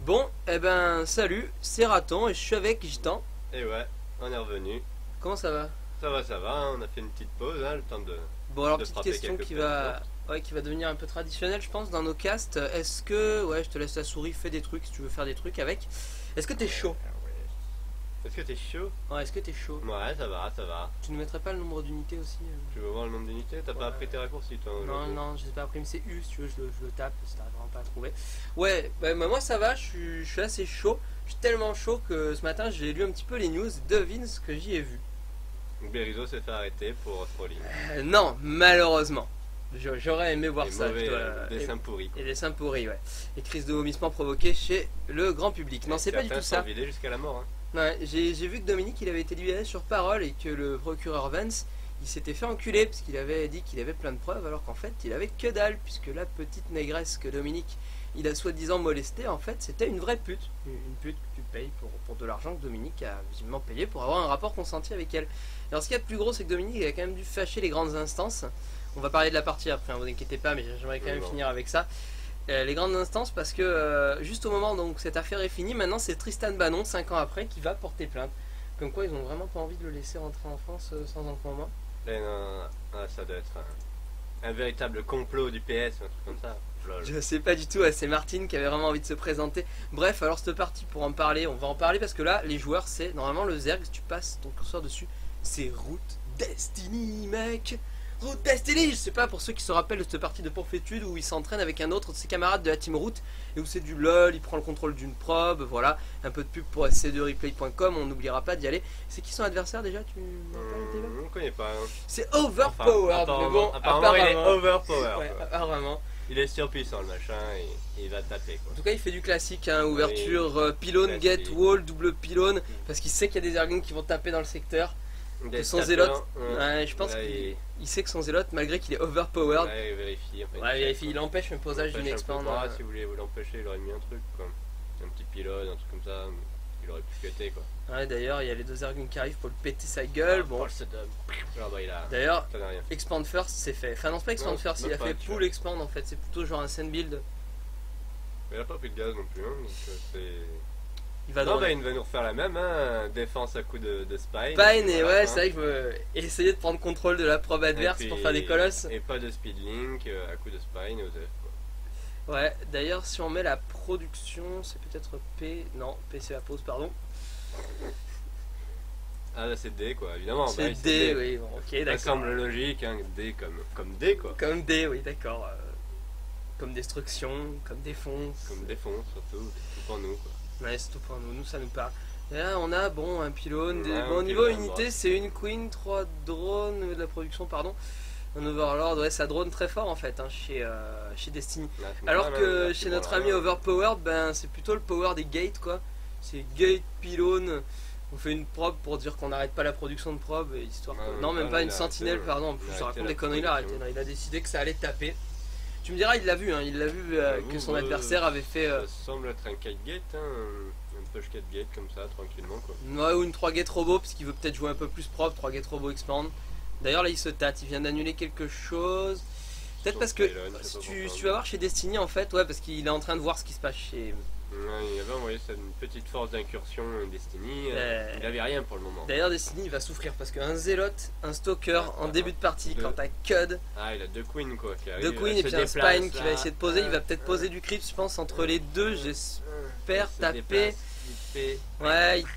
Bon, eh ben, salut, c'est Raton et je suis avec Gitan. Et ouais, on est revenu. Comment ça va? Ça va, hein, on a fait une petite pause, hein, le temps Bon, alors de petite frapper question quelques qui places va, fortes. qui va devenir un peu traditionnelle, je pense, dans nos casts. Est-ce que, ouais, je te laisse la souris, fais des trucs si tu veux faire des trucs avec. Est-ce que t'es chaud? Est-ce que t'es chaud? Ouais, est-ce que t'es chaud? Ouais, ça va, ça va. Tu ne mettrais pas le nombre d'unités aussi? Tu veux voir le nombre d'unités? T'as Ouais. pas appris tes raccourcis, toi, Non, aujourd'hui? non, je sais pas, après c'est U, si tu veux, je le tape, si t'arrives vraiment pas à trouver. Ouais, bah, moi ça va, je suis assez chaud. Je suis tellement chaud que ce matin j'ai lu un petit peu les news, devine ce que j'y ai vu. Berizzo s'est fait arrêter pour trolling. Non, malheureusement. J'aurais aimé voir Les ça. mauvais Et dessins pourris, quoi. les dessins pourris, ouais. Et crise de vomissement provoquée chez le grand public. Non, c'est pas du tout Certains ça. sont vidés jusqu'à la mort, hein. Ouais, j'ai vu que Dominique il avait été libéré sur parole et que le procureur Vance il s'était fait enculer parce qu'il avait dit qu'il avait plein de preuves alors qu'en fait il avait que dalle puisque la petite négresse que Dominique il a soi-disant molestée en fait c'était une vraie pute. Une pute que tu payes pour de l'argent que Dominique a visiblement payé pour avoir un rapport consenti avec elle. Alors ce qu'il y a de plus gros c'est que Dominique il a quand même dû fâcher les grandes instances. On va parler de la partie après, hein, vous inquiétez pas mais j'aimerais quand même finir avec ça. Les grandes instances parce que juste au moment où cette affaire est finie, maintenant c'est Tristan Bannon, 5 ans après, qui va porter plainte. Comme quoi ils ont vraiment pas envie de le laisser rentrer en France sans encombrement. Et non, ça doit être un véritable complot du PS, un truc comme ça. Lol. Je sais pas du tout, ouais, c'est Martine qui avait vraiment envie de se présenter. Bref, alors cette partie pour en parler, on va en parler parce que là, les joueurs, c'est normalement le Zerg, si tu passes ton curseur dessus, c'est Route Destiny, mec. Route Destiny, je sais pas pour ceux qui se rappellent de cette partie de Pourfétude où il s'entraîne avec un autre de ses camarades de la team Route et où c'est du lol, il prend le contrôle d'une probe, voilà, un peu de pub pour sc2replay.com, on n'oubliera pas d'y aller. C'est qui son adversaire déjà, tu m'en rappelles, Théo? On connaît pas, hein. C'est Overpowered, Enfin, mais bon, apparemment, il est overpowered, ouais, quoi. apparemment. Il est surpuissant le machin et il va taper, quoi. En tout cas, il fait du classique, hein, ouverture, pylône, classique. get, wall, double pylône, parce qu'il sait qu'il y a des Zerglings qui vont taper dans le secteur. Des son tapeurs, zélote, hein. ouais, je pense Là, qu'il sait que son zélote, malgré qu'il est overpowered, ouais, il vérifie. Enfin, ouais, il empêche le posage d'une expand. Si vous voulez vous l'empêcher, il aurait mis un truc, quoi. Un petit pilote, un truc comme ça. Il aurait pu cutter, quoi. Ouais, d'ailleurs, il y a les deux Zerglings qui arrivent pour le péter sa gueule. Bon, Paul Saddam. Genre, bah, il a. d'ailleurs, Ça n'a rien. expand first, c'est fait. Enfin, non, c'est pas expand Non, first, il même a pas, fait tu full vois. expand en fait, c'est plutôt genre un send build. Mais il a pas pris de gaz non plus, hein, donc c'est. Il va Non, dans bah, il va nous refaire la même, hein. Défense à coup de spine. Spine, et voilà, ouais, hein. c'est vrai que je veux essayer de prendre contrôle de la probe adverse Et pour puis- faire des colosses. Et pas de speed link à coup de spine aux F, quoi. Ouais, d'ailleurs, si on met la production, c'est peut-être P. Non, P c'est la pause, pardon. Ah, là, c'est D, quoi, évidemment. C'est bah, D, oui, bon, ok, Ça d'accord. semble logique, hein. D comme D, quoi. Comme D, oui, d'accord. Comme destruction, comme défonce. Comme défonce, surtout. Tout pour nous, quoi. Ouais, c'est tout pour nous, ça nous parle. Et là, on a, bon, un pylône. Ouais, Bon, un niveau pylône, unité, ouais. c'est une queen, 3 drones de la production, pardon. Un overlord, ouais, ça drone très fort en fait, hein, chez Destiny. Là, Alors ouais, que là, chez c'est notre bon, ami là. Overpowered, ben c'est plutôt le power des gates quoi. C'est gate, pylône. On fait une probe pour dire qu'on n'arrête pas la production de probe, histoire que... Ouais, Non, même ouais, pas il une a sentinelle, arrêté, pardon. En il plus, a je arrêté raconte la des conneries, il a arrêté. production. Non, il a décidé que ça allait taper. Tu me diras, il l'a vu, hein, il l'a vu que son adversaire avait fait. Ça semble être un 4 gate, hein, un push 4 gate comme ça, tranquillement, quoi. Ouais, ou une 3 gate robot, parce qu'il veut peut-être jouer un peu plus propre. 3 gate robot expand. D'ailleurs, là, il se tâte, il vient d'annuler quelque chose. Peut-être Son parce que pylône, je sais pas si pourquoi. tu vas voir chez Destiny, en fait, ouais, parce qu'il est en train de voir ce qui se passe chez. Ouais, il avait envoyé une petite force d'incursion Destiny. Il avait rien pour le moment. D'ailleurs, Destiny il va souffrir parce qu'un zélote, un stalker en début de partie, quand t'as Cud, Ah, il a deux queens, quoi. Qui arrivent, deux queens et se puis un déplacent, spine qui va là. essayer de poser, il va peut-être poser du creep, je pense, entre les deux, j'espère Se taper. déplace vite fait. Ouais, il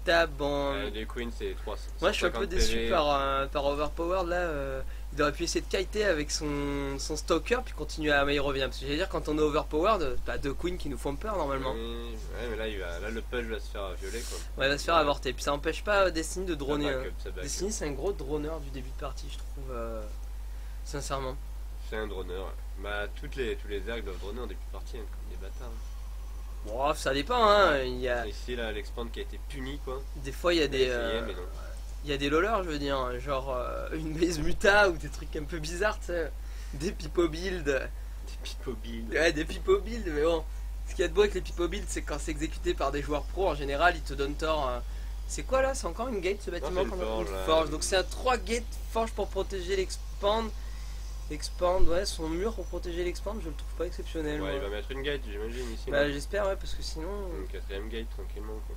tape, bon. Les queens, c'est 300. Moi je suis un peu 150 déçu PV. par Overpowered là. Il aurait pu essayer de kiter avec son stalker puis continuer à. Mais il revient. Parce que j'allais dire, quand on est Overpowered, t'as deux queens qui nous font peur normalement. Oui, ouais, mais là, le push va se faire violer, quoi. Ouais, il va se faire avorter. Puis ça empêche pas Destiny de droner. Ça Hein. back up, ça back up. Destiny c'est un gros droneur du début de partie, je trouve. Sincèrement. C'est un droneur. Bah, tous les ergs doivent droner en début de partie, hein, comme des bâtards. Bon, ça dépend, hein. Il y a, Ici, là, l'expand qui a été puni, quoi. des fois, il y a des. Essayé, mais non. Il y a des lollers, je veux dire, genre une base muta ou des trucs un peu bizarres, tu sais. Des pipo build. Des pipo build. Ouais, des pipo build, mais bon. Ce qu'il y a de beau avec les pipo build, c'est que quand c'est exécuté par des joueurs pro, en général, ils te donnent tort. C'est quoi là? C'est encore une gate ce bâtiment? c'est une forge, là. forge. Donc c'est un 3 gate forge pour protéger l'expand. Expand, ouais, son mur pour protéger l'expand, je le trouve pas exceptionnel. Ouais, moi. il va mettre une gate, j'imagine, ici. Bah, j'espère, ouais, parce que sinon. Une quatrième gate, tranquillement, quoi.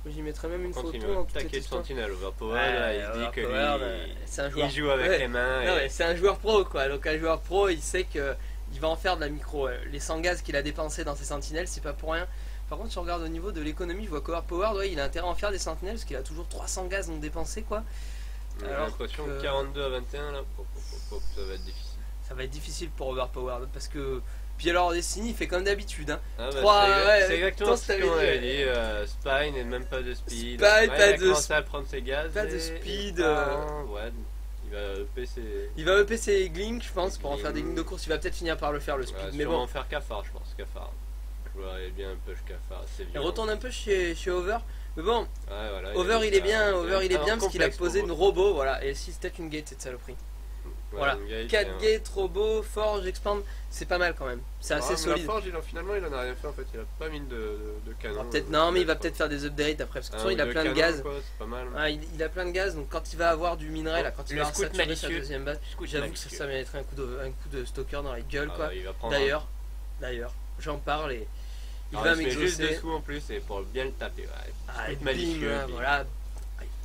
Moi, j'y mettrais même une Quand photo il dans va toute cette taquer de histoire. sentinelle, Overpower, Ouais, là, il se dit que Overpower, lui, c'est un joueur. il joue avec Ouais. les mains. Non, Et... mais c'est un joueur pro, quoi. Donc, un joueur pro, il sait que il va en faire de la micro. Les 100 gaz qu'il a dépensé dans ses sentinelles, c'est pas pour rien. Par contre, si on regarde au niveau de l'économie, je vois qu'Overpower, ouais, il a intérêt à en faire des sentinelles parce qu'il a toujours 300 gaz non dépensés, quoi. J'ai Alors l'impression que- que 42 à 21, là, ça va être difficile. Ça va être difficile pour Overpower parce que. Puis alors, Destiny, il fait comme d'habitude, hein. Ah, bah, Trois, ouais, c'est exactement ce t'avais qu'on dit, avait dit. Spine et même pas de speed. Spine, pas il a de commencé à prendre ses gaz. pas de et- speed, Ouais, il va EP ses. Il va EP ses glings, je pense, pour en Glings. faire des lignes de course. Il va peut-être finir par le faire, le speed. Ouais, mais sûrement bon, faire Cafard, je pense. Cafard. Je verrais bien un push Cafard. C'est il violent. retourne un peu chez Over. Mais bon, Ouais, voilà, Over il est bien, Over il est bien parce qu'il a complexe posé pour une robot, voilà. Et si c'était une gate, cette saloperie. Voilà. une gate, 4 et un- gates, robot, forge, expand, c'est pas mal quand même. C'est assez mais solide. La forge, finalement, il en a rien fait en fait. Il a pas mis de canon. Non, mais il va peut-être faire des updates après. Parce que de toute façon, il a plein de gaz. C'est pas mal. Ah, il a plein de gaz, donc quand il va avoir du minerai, là, quand il Le va avoir scout saturé sa malicieux. deuxième base, j'avoue que ça mériterait un coup de stalker dans la gueule, quoi. Il va prendre. D'ailleurs, j'en parle et il Alors, va il se met juste m'exaucer. dessous en plus et pour bien le taper. Ouais. Ah, Scout bim, malicieux. là, bim. voilà.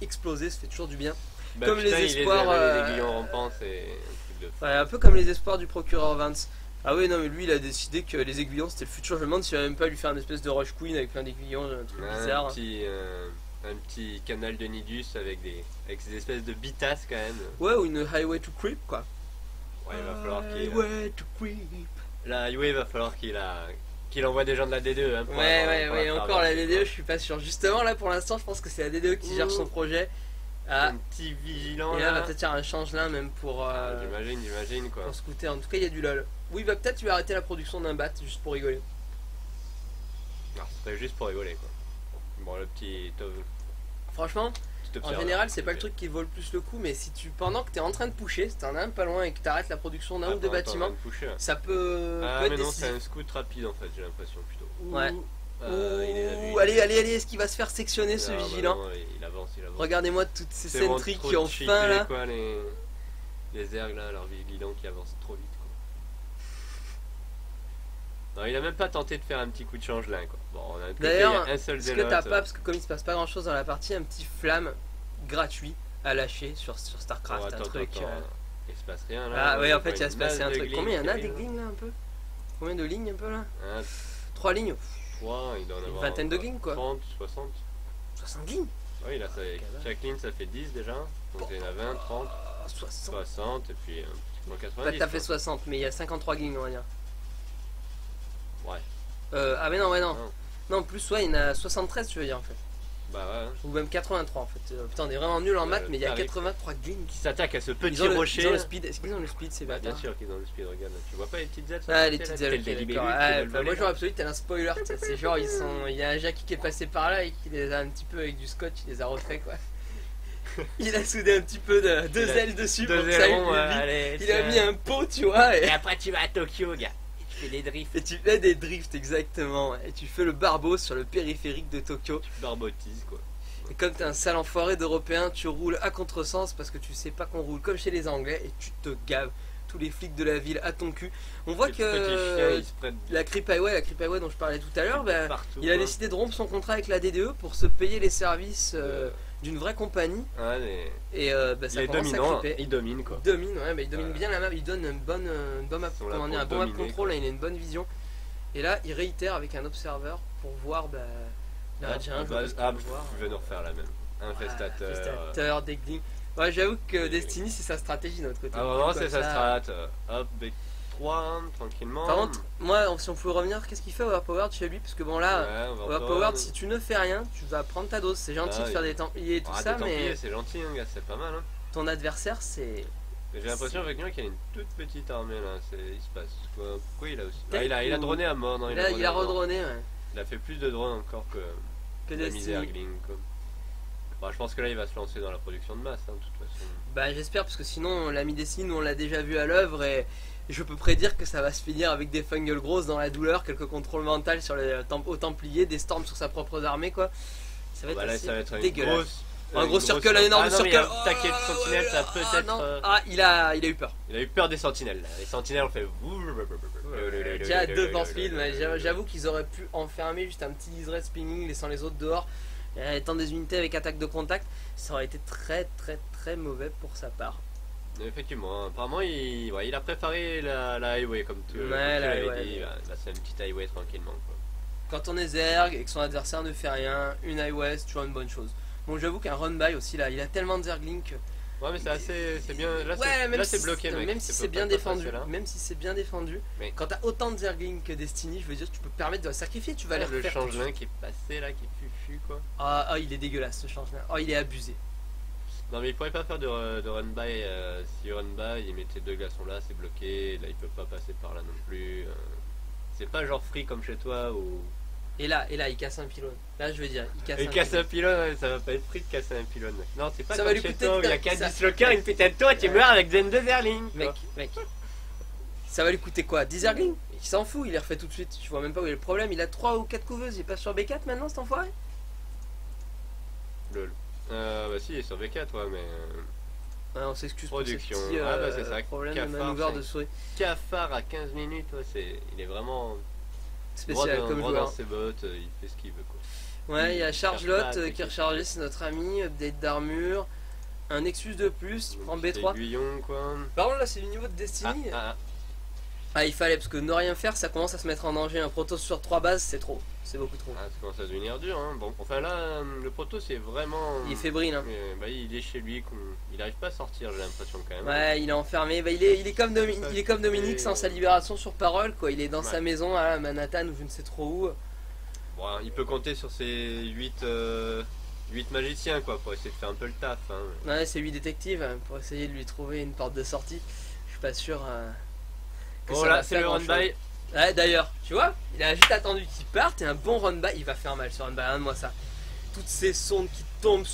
Exploser, ça fait toujours du bien. Bah, Comme putain, les il espoirs, Les aiguillons rampants, c'est un truc de fou. Ouais, un peu comme les espoirs du procureur Vance. Ah oui, non, mais lui, il a décidé que les aiguillons, c'était le futur. Je me demande s'il va même pas lui faire une espèce de Rush Queen avec plein d'aiguillons, un truc bizarre. Un petit canal de Nidus avec ces espèces de bitasses quand même. Ouais, ou une Highway to Creep, quoi. Ouais, il va falloir qu'il. Highway to Creep. La highway, il va falloir qu'il envoie des gens de la D2. Hein, pour Ouais, la encore la traverser, DDE, quoi. je suis pas sûr. Justement, là, pour l'instant, je pense que c'est la DDE qui gère son projet. Ah, Un petit vigilant et là, là. va peut-être faire un changelin même pour, J'imagine quoi. pour scouter. En tout cas, il y a du lol. Oui, il va peut-être lui arrêter la production d'un bat juste pour rigoler. Non, c'était juste pour rigoler quoi. Bon, le petit Franchement, en observateur, général, c'est pas le truc qui vaut le plus le coup, mais si tu, pendant que t'es en train de pusher, si t'en as un pas loin et que t'arrêtes la production d'un ou deux bâtiments, ça peut Ah, être mais non, c'est décisif. un scout rapide en fait, j'ai l'impression plutôt. Ouais. Il est là, lui. Ouh, allez, est-ce qu'il va se faire sectionner ce Ah, bah vigilant? non, il avance. Regardez-moi toutes ces C'est vraiment sentries trop qui ont cheaté, faim là. quoi, les ergs là, leurs vigilants qui avancent trop vite quoi. Non, il a même pas tenté de faire un petit coup de change là quoi. Bon, on a D'ailleurs, un seul est-ce que zélote. t'as pas, parce que comme il se passe pas grand chose dans la partie, un petit flamme gratuit à lâcher sur Starcraft, Attends, un truc. il se passe rien là. Ah ouais, en fait, voit il va une se passer un masse de truc. glings Combien il y en a qui des arrivent. glings là un peu? Combien de lignes un peu là? 1, 3 lignes? 3, il doit en Une avoir vingtaine de glings quoi. 30, 60. 60 lignes? Oui, là, chaque ligne ça fait 10 déjà. Donc il y en a 20, 30, 60. 60 et puis un petit peu Pas 90. tout à fait quoi. 60, mais il y a 53 glings on va dire. Ouais. Ah mais non, ouais non. Non. Non, plus ouais, il y en a 73 tu veux dire en fait. Bah ouais. Ou même 83 en fait. Putain, on est vraiment nul en maths, le mais il y a tarif. 83 glings. Qui s'attaque à ce petit Ils ont rocher. le speed. Est-ce qu'ils ont le speed ces Bah, bien bâtards? sûr qu'ils ont le speed, regarde là. Tu vois pas les petites ailes Ah, sur les côté, petites là, ailes, telles ok, des d'accord. libellus qui Ah, veulent bah, voler, moi là. j'aurais absolu, t'as un spoiler, tu sais, c'est genre il y a un Jackie qui est passé par là et qui les a un petit peu avec du scotch, il les a refait quoi. Il a soudé un petit peu de deux ailes dessus pour Deux que ça aille ailerons, plus vite. allez, Il a mis un pot, tu vois, Et après tu vas à Tokyo, gars. Et tu fais des drifts. et tu fais des drifts exactement. Et tu fais le barbeau sur le périphérique de Tokyo. Tu barbotises quoi. Et comme t'es un sale enfoiré d'européen, tu roules à contresens parce que tu sais pas qu'on roule comme chez les Anglais et tu te gaves tous les flics de la ville à ton cul. On voit Les petits chiens, que ils se prennent la Creep Highway dont je parlais tout à l'heure, bah, partout. il a quoi. décidé de rompre son contrat avec la DDE pour se payer les services d'une vraie compagnie. Ouais, mais Et bah, il ça est commence dominant, à creeper. il domine quoi. Il domine, ouais, bah, il domine Voilà. bien la map, il donne une bonne, sont là comment dire, pour un bon map dominer, control, quoi. il a une bonne vision. Et là, il réitère avec un observeur pour voir bah, la jungle, bah, ce qu'il ah, veut voir. je vais nous refaire la même. Infestateur. Infestateur, Deckling. Ouais, j'avoue que Destiny, c'est sa stratégie de notre côté. Ah, vraiment, Comme c'est sa ça. strat. Hop, B3, tranquillement. Par contre, moi, si on pouvait revenir, qu'est-ce qu'il fait Overpowered chez lui? Parce que bon, là, ouais, Overpowered, si tu ne fais rien, tu vas prendre ta dose. C'est gentil Ah, de faire des templiers et tout ça, mais c'est gentil, hein, gars, c'est pas mal. Hein. ton adversaire, c'est. J'ai l'impression avec lui qu'il y a une toute petite armée là. Il se passe quoi? Pourquoi il a aussi. Peut-être Il a ou- droné à mort, non? Là, il a à mort. redroné, ouais. Il a fait plus de drones encore que Que la misère Destiny. Gling. Quoi. Bah, je pense que là il va se lancer dans la production de masse, hein, de toute façon. Bah, j'espère, parce que sinon, l'ami Destiny, nous, on l'a déjà vu à l'œuvre et je peux prédire que ça va se finir avec des fungles grosses dans la douleur, quelques contrôles mentaux sur les aux Templiers, des storms sur sa propre armée, quoi. Ça va être Bah, là, assez ça va être une dégueulasse. grosse Un gros Une circle, grosse- un énorme Ah non, mais circle. un taquet de sentinelles, ça peut Ah, être. non. Ah, il a eu peur. Il a eu peur des sentinelles. Là. Les sentinelles ont fait. Déjà deux force field, mais j'avoue qu'ils auraient pu enfermer juste un petit Israel spinning, laissant les autres dehors. Étant des unités avec attaque de contact, ça aurait été très très très mauvais pour sa part. Effectivement, apparemment il a préparé la highway comme tu Ouais, la l'avais highway. dit. Bah, c'est une petite highway tranquillement. Quoi. Quand on est Zerg et que son adversaire ne fait rien, une highway c'est toujours une bonne chose. Bon, j'avoue qu'un run by aussi là, il a tellement de Zerglings que. Ouais, mais c'est bien. Là, Ouais, même là si c'est bloqué, mec. Même si Tu c'est peux bien pas passer défendu, là. même si c'est bien défendu, Mais- quand t'as autant de Zerglings que Destiny, je veux dire, tu peux te permettre de le sacrifier, tu vas les Le refaire. tout de changelin suite. qui est passé là, qui fufu quoi. Ah, il est dégueulasse ce changement. Oh, il est abusé. Non, mais il pourrait pas faire de run by. Si run by, il mettait deux glaçons là, c'est bloqué. Là, il peut pas passer par là non plus. C'est pas genre free comme chez toi où. Et là, il casse un pylône. Là, je veux dire, il casse Il un casse un pylône. pylône, ouais, ça va pas être free de casser un pylône. Non, c'est pas Ça va comme lui chez coûter toi où il y a de- qu'un ça- disloqueur, une putain de toi, tu meurs avec Zen de Zerling. Mec. Ça va lui coûter quoi 10 Zerglings. Il s'en fout, il les refait tout de suite. Je vois même pas où est le problème. Il a 3 ou 4 couveuses, il est pas sur B4 maintenant, cet enfoiré. Lol. Bah si, il est sur V4, ouais, mais. Ouais, on s'excuse pour ces Production. petits Ah, bah, c'est ça. problèmes de Cafard, manœuvre c'est- de souris. Cafard à 15 minutes, ouais, il est vraiment Spécial comme droit joueur. dans ses bottes, il fait ce qu'il veut quoi. Ouais, il y a Il Chargelotte cherche pas à qui est attaquer. rechargé, c'est notre ami. Update d'armure. Un Nexus de plus, il prend Petit B3. aiguillon, quoi. Par contre, là, c'est le niveau de Destiny. Ah, il fallait, parce que ne rien faire, ça commence à se mettre en danger. Un Protoss sur 3 bases, c'est trop. C'est beaucoup trop. Ça commence à devenir dur, hein. Bon, enfin là, le proto c'est vraiment. Il est fébrile, hein. Bah, il est chez lui, il arrive pas à sortir, j'ai l'impression quand même. Ouais, il est enfermé. Bah, il est comme Dominique sans sa libération sur parole, quoi. Il est dans sa maison à Manhattan ou je ne sais trop où. Bon, il peut compter sur ses 8 magiciens, quoi, pour essayer de faire un peu le taf. Hein. Ouais, c'est lui détective pour essayer de lui trouver une porte de sortie. Je suis pas sûr que Oh ça là, va c'est faire le run grand-chose. by. Ouais, d'ailleurs, tu vois, il a juste attendu qu'il parte et un bon run by, il va faire mal sur run by, regarde-moi ça. Toutes ces sondes qui tombent.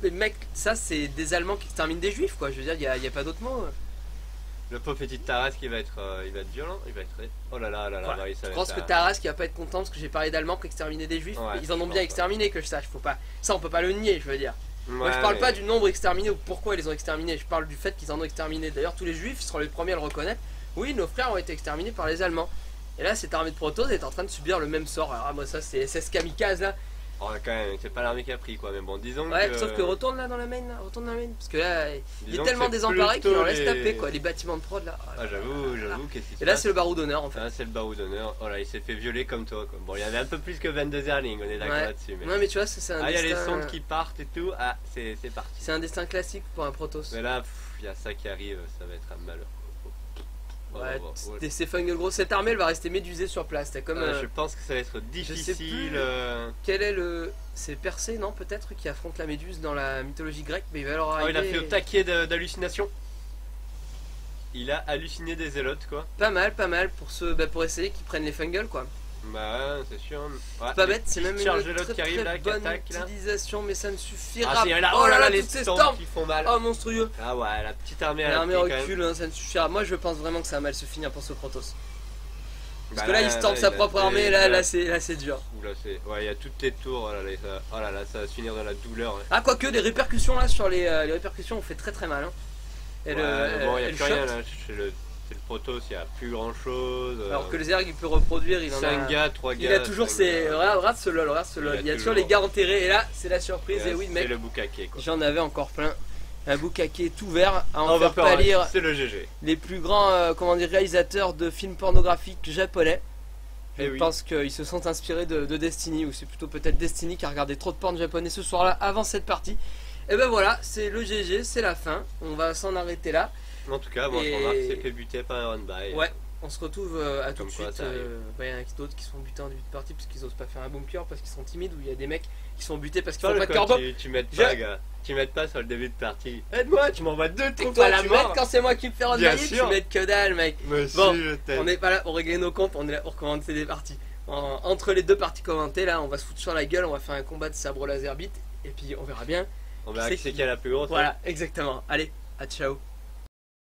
Mais mec, ça c'est des Allemands qui exterminent des Juifs, quoi. Je veux dire, il y a pas d'autre mot. Le pauvre petit Taras qui va être violent, il va être. Oh là là là là, Voilà. Marie, ça Je va pense être que Taras qui va pas être content parce que j'ai parlé d'Allemands qui exterminaient des Juifs. Ouais, Ils en ont je bien pense, exterminé, que je sache. Faut pas. Ça, on peut pas le nier, je veux dire. Moi, je Ouais, parle mais- pas du nombre exterminé ou pourquoi ils les ont exterminés. Je parle du fait qu'ils en ont exterminé. D'ailleurs, tous les Juifs ils seront les premiers à le reconnaître. Oui, nos frères ont été exterminés par les Allemands. Et là, cette armée de Protoss est en train de subir le même sort. Alors, moi, ça, c'est SS Kamikaze là. Oh, quand même, c'est pas l'armée qui a pris, quoi. Mais bon, disons Ouais, que. sauf que retourne là dans la main, là. Retourne dans la main. Parce que là, il est disons tellement que c'est désemparé qu'il en laisse plutôt taper, quoi. Les bâtiments de prod là. Oh là Ah, là j'avoue, là là. qu'est-ce qui se Et là, passe c'est le barreau d'honneur en fait. Ah, c'est le barreau d'honneur. Oh là, il s'est fait violer comme toi, quoi. Bon, il y avait un peu plus que 22 Zerling, on est d'accord Ouais. là-dessus. Mais... Non, mais tu vois, c'est un Ah, il y a les destin. sondes qui partent et tout. Ah, c'est parti. C'est un destin classique pour un Protoss. Mais là, il y a ça qui arrive, ça va être un malheur. Ouais, Ouais. c'est fungal gros. Cette armée, elle va rester médusée sur place. T'as comme. Je pense que ça va être difficile. plus. Quel est le. C'est Persée, non, peut-être, qui affronte la méduse dans la mythologie grecque, mais il va leur Oh, arriver. il a fait au taquet d'hallucination. Il a halluciné des zélotes, quoi. Pas mal pour essayer qu'ils prennent les fungals, quoi. Bah, ouais, c'est sûr. Ouais, Pas les bête, c'est même petites une charges très, zélotes qui arrivent très là, qui bonne attaquent là. utilisation, mais ça ne suffira Ah, c'est là, Oh là là, les toutes ces storms storms qui font mal. Oh, monstrueux. Ah ouais, la petite armée à L'armée la pied, quand même. recule, hein, ça ne suffira. Moi, je pense vraiment que ça va mal se finir pour ce Protoss. Parce Bah que là, il storm sa il a propre fait- armée, là c'est dur. Ouh, là, ouais, il y a toutes tes tours. Oh là là, ça va se finir dans la douleur. Ouais. Ah, quoique, les répercussions là sur les répercussions ont fait très très mal. Hein. Et Ouais, bon, il n'y a et le plus rien shot, là. C'est le Protoss, il n'y a plus grand chose. alors que le Zerg il peut reproduire, il en 5 a. gars, 3 gars. Il a toujours cinq ses. gars. Regarde ce lol, regarde ce lol. Il y a toujours toujours- les gars enterrés, et là, c'est la surprise. Et Et oui, c'est mec, le boucaquet, quoi. j'en avais encore plein. Un boucaquet tout vert à en On va faire pâlir c'est le GG. les plus grands réalisateurs de films pornographiques japonais. Je Eh oui. pense qu'ils se sont inspirés de Destiny, ou c'est plutôt peut-être Destiny qui a regardé trop de porn japonais ce soir-là avant cette partie. Et ben voilà, c'est le GG, c'est la fin. On va s'en arrêter là. En tout cas, moi, Et- je remarque que c'est fait buter par un run-by. Ouais, on se retrouve à tout Comme de quoi, suite. ça arrive. Il y en a d'autres qui sont butés en début de partie parce qu'ils osent pas faire un bunker, parce qu'ils sont timides, ou il y a des mecs qui sont butés parce qu'ils Toi, font le pas de code, corbeau. tu m'aides pas, gars. Tu m'aides pas sur le début de partie. Aide-moi, tu m'envoies 2 Et trucs toi, à la tu m'aides mort. quand c'est moi qui me fais Bien rendailler, tu sûr. m'aides que dalle, mec. Monsieur, Bon, je t'aime. On n'est pas là pour régler nos comptes, on est là pour commenter des parties. Entre les deux parties commentées, là, on va se foutre sur la gueule, on va faire un combat de sabre laser bit, et puis on verra bien. On verra c'est qui c'est qui. qui a la plus grosse. Voilà, exactement. Allez, à ciao.